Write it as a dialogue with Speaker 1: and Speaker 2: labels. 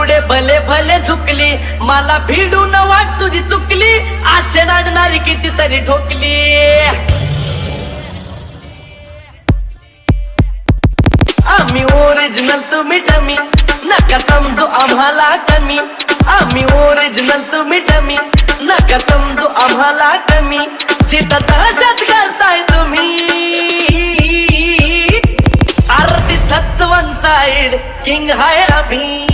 Speaker 1: पुढे भले भले झुकली, मला भिडून वाट तुझी चुकली, आशे नाडणारी कितीतरी ठोकली. आम्ही ओरिजिनल तुम्ही डमी, नका समजू आम्हाला कमी. आम्ही ओरिजिनल तुम्ही डमी, नका समजू आम्हाला कमी. चिता तशात करताय तुम्ही, आरती थच वन साइड किंग हाय अभी.